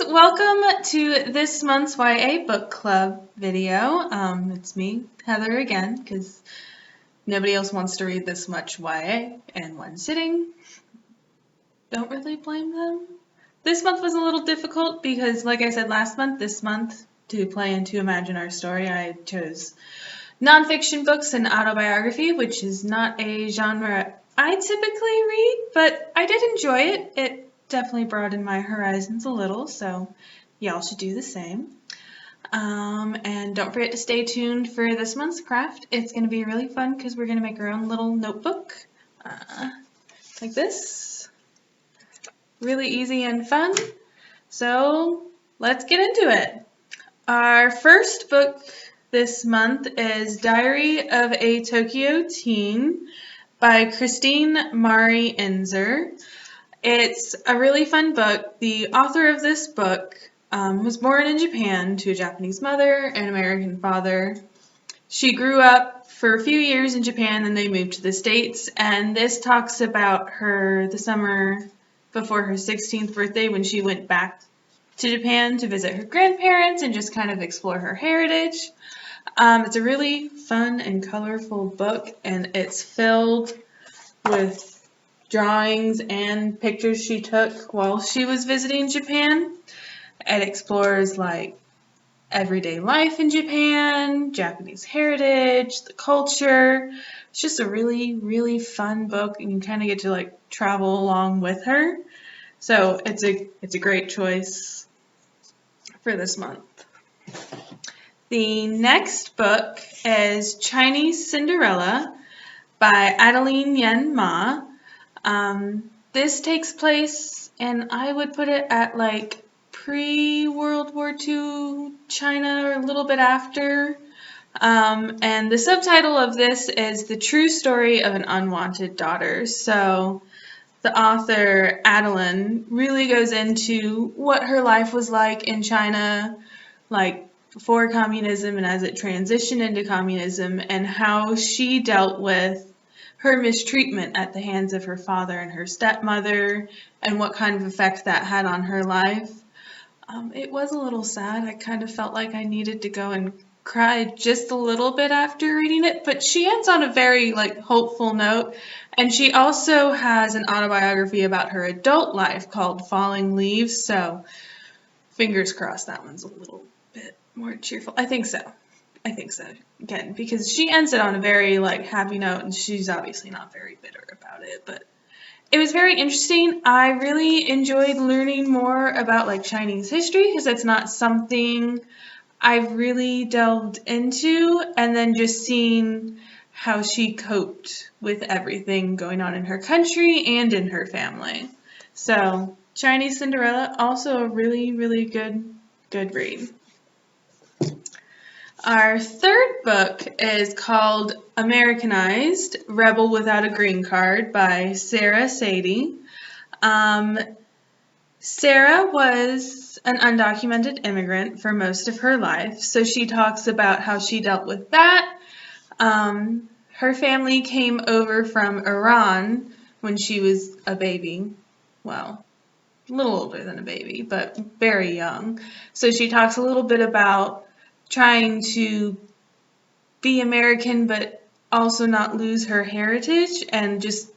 Welcome to this month's YA Book Club video. It's me, Heather, again, because nobody else wants to read this much YA in one sitting. Don't really blame them. This month was a little difficult because, like I said last month, this month, to play and to imagine our story, I chose nonfiction books and autobiography, which is not a genre I typically read, but I did enjoy it. It definitely broadened my horizons a little, so y'all should do the same. And don't forget to stay tuned for this month's craft. It's going to be really fun because we're going to make our own little notebook like this. Really easy and fun. So let's get into it. Our first book this month is Diary of a Tokyo Teen by Kristin Mari Inzer. It's a really fun book. The author of this book was born in Japan to a Japanese mother and American father. She grew up for a few years in Japan, and they moved to the States, and this talks about the summer before her 16th birthday when she went back to Japan to visit her grandparents and just kind of explore her heritage. It's a really fun and colorful book, and it's filled with drawings and pictures she took while she was visiting Japan. It explores like everyday life in Japan, Japanese heritage, the culture. It's just a really, really fun book, and you kind of get to like travel along with her. So it's a great choice for this month. The next book is Chinese Cinderella by Adeline Yen Ma. This takes place, and I would put it at like pre-World War II China or a little bit after. And the subtitle of this is The True Story of an Unwanted Daughter. So the author, Adeline, really goes into what her life was like in China, like before communism and as it transitioned into communism, and how she dealt with her mistreatment at the hands of her father and her stepmother, and what kind of effect that had on her life. It was a little sad. I kind of felt like I needed to go and cry just a little bit after reading it, but she ends on a very hopeful note, and she also has an autobiography about her adult life called Falling Leaves, so fingers crossed that one's a little bit more cheerful. I think so. Again, because she ends it on a very happy note, and she's obviously not very bitter about it, but it was very interesting. I really enjoyed learning more about Chinese history, because that's not something I've really delved into, and then just seeing how she coped with everything going on in her country and in her family. So Chinese Cinderella, also a really, really good read. Our third book is called Americanized, Rebel Without a Green Card by Sara Saedi. Sara was an undocumented immigrant for most of her life, so she talks about how she dealt with that. Her family came over from Iran when she was a baby. Well, a little older than a baby, but very young. So she talks a little bit about trying to be American but also not lose her heritage, and just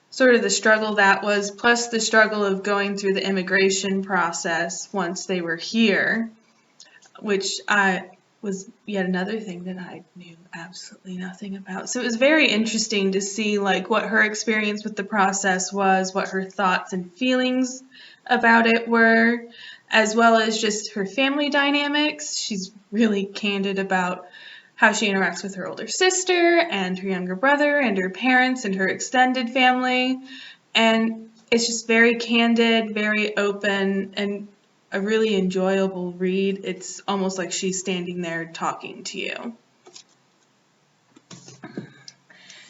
sort of the struggle that was, plus the struggle of going through the immigration process once they were here, which was yet another thing that I knew absolutely nothing about. So it was very interesting to see what her experience with the process was, what her thoughts and feelings about it were, as well as just her family dynamics. She's really candid about how she interacts with her older sister and her younger brother and her parents and her extended family. And it's just very candid, very open, and a really enjoyable read. It's almost like she's standing there talking to you.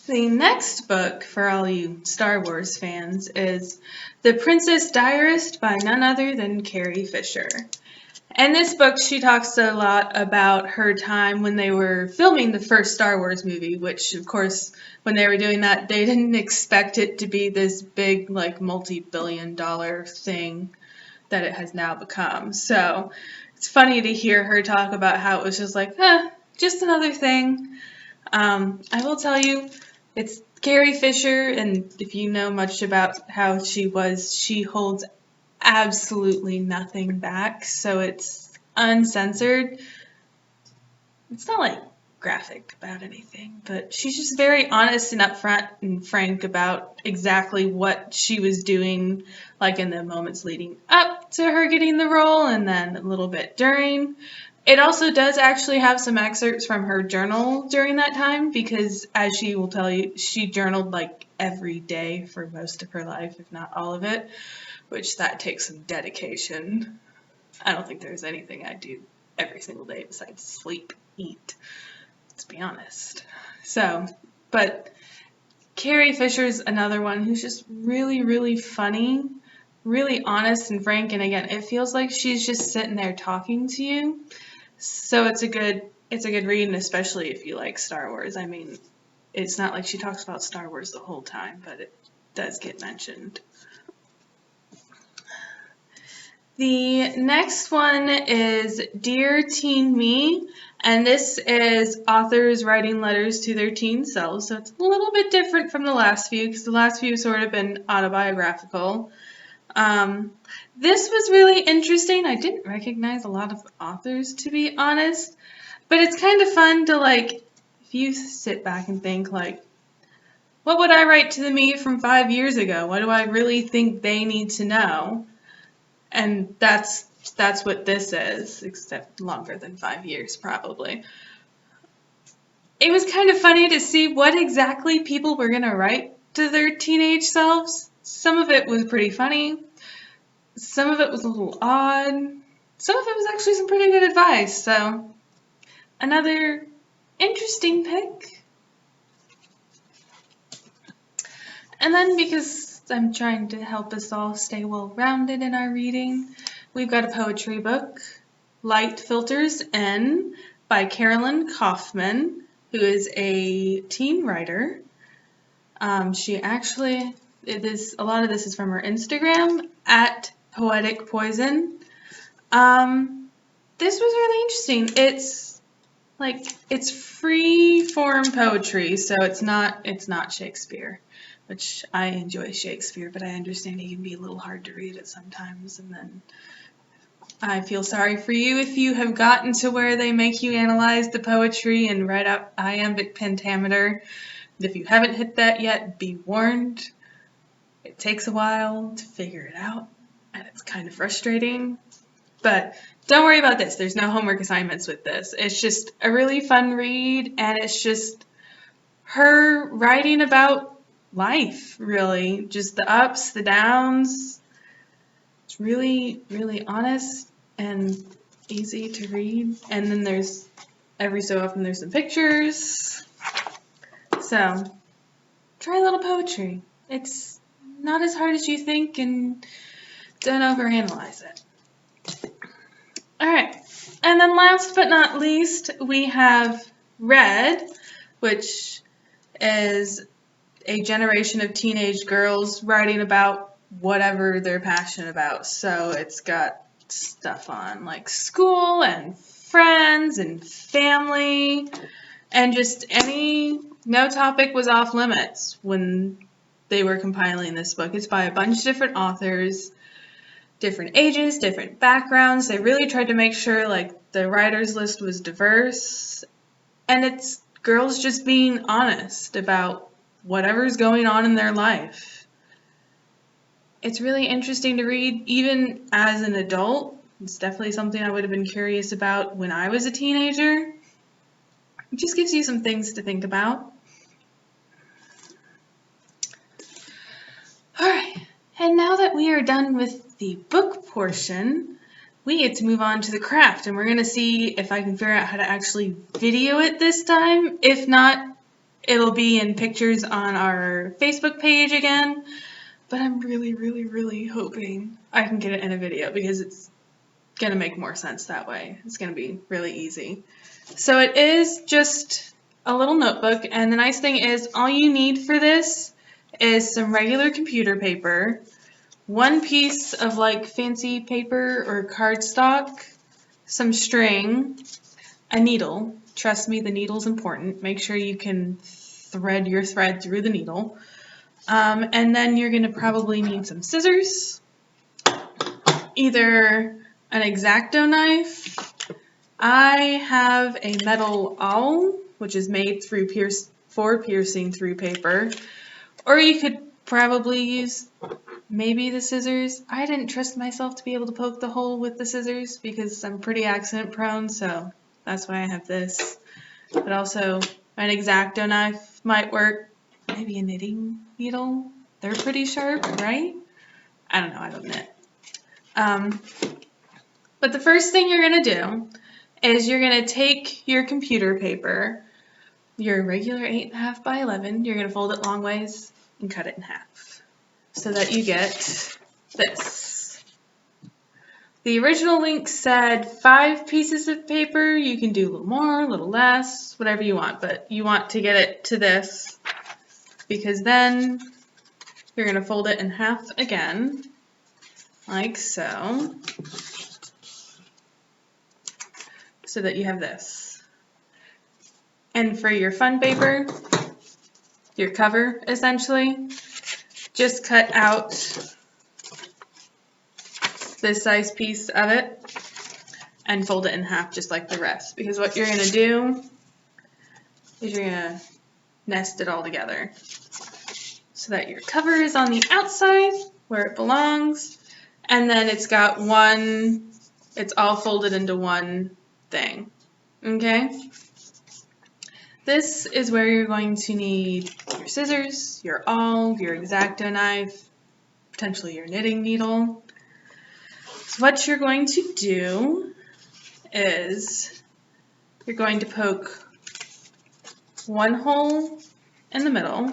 The next book, for all you Star Wars fans, is The Princess Diarist by none other than Carrie Fisher. In this book, she talks a lot about her time when they were filming the first Star Wars movie, which, of course, when they were doing that, they didn't expect it to be this big, multi-billion-dollar thing that it has now become. So it's funny to hear her talk about how it was just like, just another thing. I will tell you, it's Carrie Fisher, and if you know much about how she was, she holds absolutely nothing back, so it's uncensored. It's not like graphic about anything, but she's just very honest and upfront and frank about exactly what she was doing, like in the moments leading up to her getting the role and then a little bit during. It also does actually have some excerpts from her journal during that time because, as she will tell you, she journaled like every day for most of her life, if not all of it, which that takes some dedication. I don't think there's anything I do every single day besides sleep, eat, to be honest. So, but Carrie Fisher's another one who's just really, really funny, really honest and frank, and again, it feels like she's just sitting there talking to you. So it's a good read, and especially if you like Star Wars. I mean, it's not like she talks about Star Wars the whole time, but it does get mentioned. The next one is Dear Teen Me, and this is authors writing letters to their teen selves, so it's a little bit different from the last few, because the last few sort of been autobiographical. This was really interesting. I didn't recognize a lot of authors, to be honest, but it's kind of fun to, like, if you sit back and think, like, what would I write to the me from 5 years ago? What do I really think they need to know? And that's what this is, except longer than 5 years, probably. It was kind of funny to see what exactly people were going to write to their teenage selves. Some of it was pretty funny. Some of it was a little odd. Some of it was actually some pretty good advice. So, another interesting pick. And then, because I'm trying to help us all stay well-rounded in our reading, we've got a poetry book, Light Filters In, by Caroline Kaufman, who is a teen writer. She actually, a lot of this is from her Instagram, at Poetic Poison. This was really interesting. It's free form poetry, so it's not Shakespeare, which I enjoy Shakespeare, but I understand he can be a little hard to read at sometimes, and then I feel sorry for you if you have gotten to where they make you analyze the poetry and write out iambic pentameter. If you haven't hit that yet, be warned. It takes a while to figure it out, and it's kind of frustrating. But don't worry about this. There's no homework assignments with this. It's just a really fun read, and it's just her writing about life, really. Just the ups, the downs. It's really, really honest and easy to read. And then there's, every so often, there's some pictures. So, try a little poetry. It's not as hard as you think, and don't overanalyze it. Alright, and then last but not least, we have Red, which is a generation of teenage girls writing about whatever they're passionate about. So it's got stuff on like school and friends and family, and just no topic was off limits when they were compiling this book. It's by a bunch of different authors, different ages, different backgrounds. They really tried to make sure like the writers list was diverse, and it's girls just being honest about whatever's going on in their life. It's really interesting to read, even as an adult. It's definitely something I would have been curious about when I was a teenager. It just gives you some things to think about. Alright, and now that we are done with the book portion, we get to move on to the craft, and we're going to see if I can figure out how to actually video it this time. If not, it'll be in pictures on our Facebook page again, but I'm really, really, really hoping I can get it in a video because it's going to make more sense that way. It's going to be really easy. So it is just a little notebook, and the nice thing is all you need for this is some regular computer paper, one piece of like fancy paper or cardstock, some string, a needle. Trust me, the needle's important. Make sure you can thread your thread through the needle. And then you're going to probably need some scissors, either an exacto knife. I have a metal awl, which is made for piercing through paper, or you could probably use maybe the scissors. I didn't trust myself to be able to poke the hole with the scissors because I'm pretty accident prone, so that's why I have this. But also an exacto knife might work. Maybe a knitting needle. They're pretty sharp, right? I don't know, I don't knit. But the first thing you're going to do is you're going to take your computer paper, your regular 8.5 by 11, you're going to fold it long ways and cut it in half so that you get this. The original link said 5 pieces of paper. You can do a little more, a little less, whatever you want, but you want to get it to this because then you're going to fold it in half again, like so that you have this. And for your fun paper, your cover essentially, just cut out this size piece of it and fold it in half just like the rest, because what you're going to do is you're going to nest it all together so that your cover is on the outside where it belongs, and then it's all folded into one thing. Okay? This is where you're going to need your scissors, your awl, your exacto knife, potentially your knitting needle. So what you're going to do is you're going to poke one hole in the middle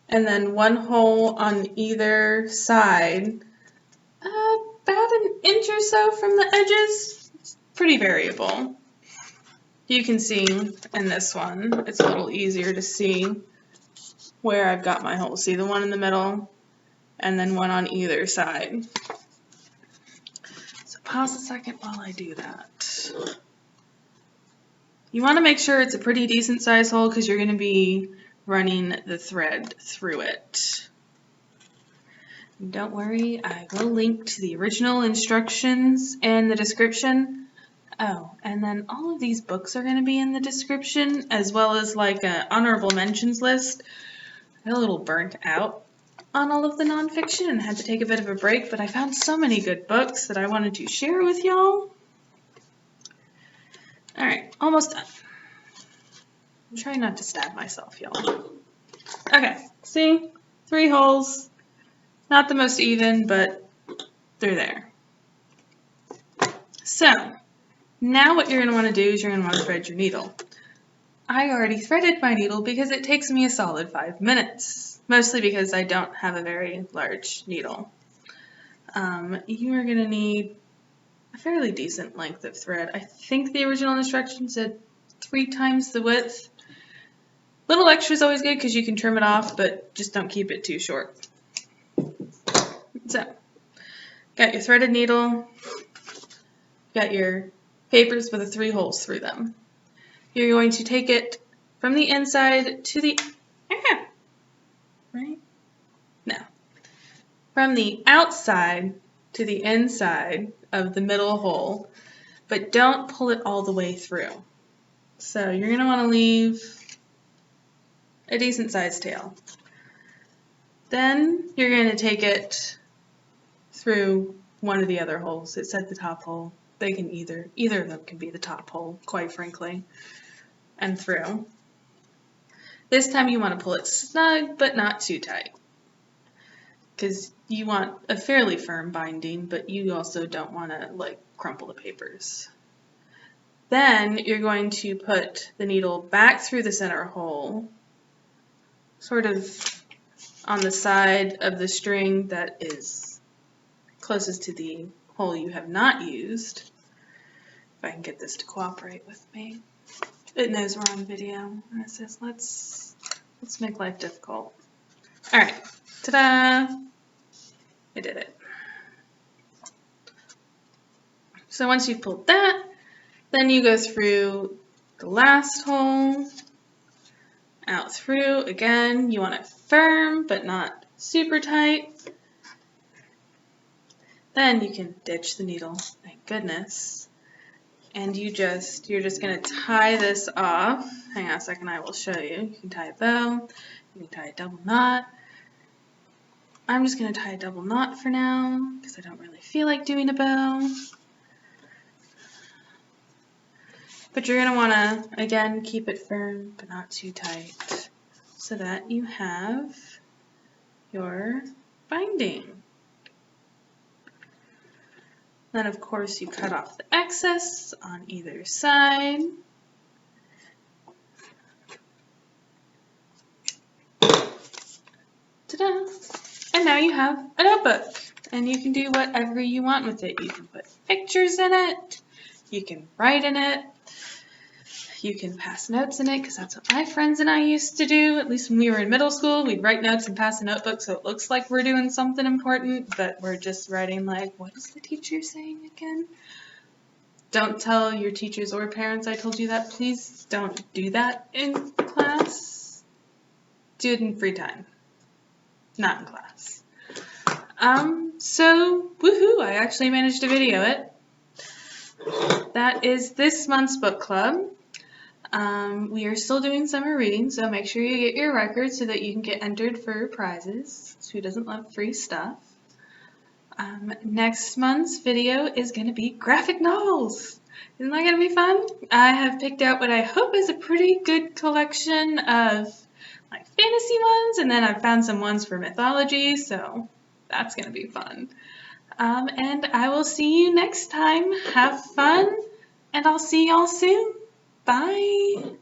and then one hole on either side, about an inch or so from the edges. It's pretty variable. You can see in this one, it's a little easier to see where I've got my hole. See the one in the middle and then one on either side. So pause a second while I do that. You want to make sure it's a pretty decent size hole because you're going to be running the thread through it. And don't worry, I will link to the original instructions in the description. Oh, and then all of these books are going to be in the description, as well as like an honorable mentions list. I got a little burnt out on all of the nonfiction and had to take a bit of a break, but I found so many good books that I wanted to share with y'all. Alright, almost done. I'm trying not to stab myself, y'all. Okay, see? 3 holes. Not the most even, but they're there. So, now what you're going to want to do is you're going to want to thread your needle. I already threaded my needle because it takes me a solid 5 minutes, mostly because I don't have a very large needle. You are going to need a fairly decent length of thread. I think the original instructions said 3 times the width. Little extra is always good because you can trim it off, but just don't keep it too short. So, got your threaded needle, got your papers with the 3 holes through them. You're going to take it from the inside to the, right? No. From the outside to the inside of the middle hole, but don't pull it all the way through. So you're going to want to leave a decent sized tail. Then you're going to take it through one of the other holes. It said the top hole. They can either of them can be the top hole, quite frankly, and through. This time you want to pull it snug, but not too tight, because you want a fairly firm binding, but you also don't want to like crumple the papers. Then you're going to put the needle back through the center hole, sort of on the side of the string that is closest to the hole you have not used. If I can get this to cooperate with me. It knows we're on video, and it says let's make life difficult. Alright, ta-da! I did it. So once you've pulled that, then you go through the last hole, out through. Again, you want it firm, but not super tight. Then you can ditch the needle, thank goodness. And you're just gonna tie this off. Hang on a second, I will show you. You can tie a bow, you can tie a double knot. I'm just gonna tie a double knot for now, because I don't really feel like doing a bow. But you're gonna wanna, again, keep it firm, but not too tight, so that you have your binding. Then of course you cut off the excess on either side. Ta-da! And now you have a notebook, and you can do whatever you want with it. You can put pictures in it, you can write in it, you can pass notes in it, because that's what my friends and I used to do. At least when we were in middle school, we'd write notes and pass a notebook so it looks like we're doing something important, but we're just writing like, what is the teacher saying again? Don't tell your teachers or parents I told you that. Please don't do that in class. Do it in free time, not in class. So, woohoo, I actually managed to video it. That is this month's book club. We are still doing summer reading, so make sure you get your record so that you can get entered for prizes. Who doesn't love free stuff? Next month's video is going to be graphic novels. Isn't that going to be fun? I have picked out what I hope is a pretty good collection of like fantasy ones, and then I've found some ones for mythology, so that's going to be fun. And I will see you next time. Have fun, and I'll see y'all soon. Bye.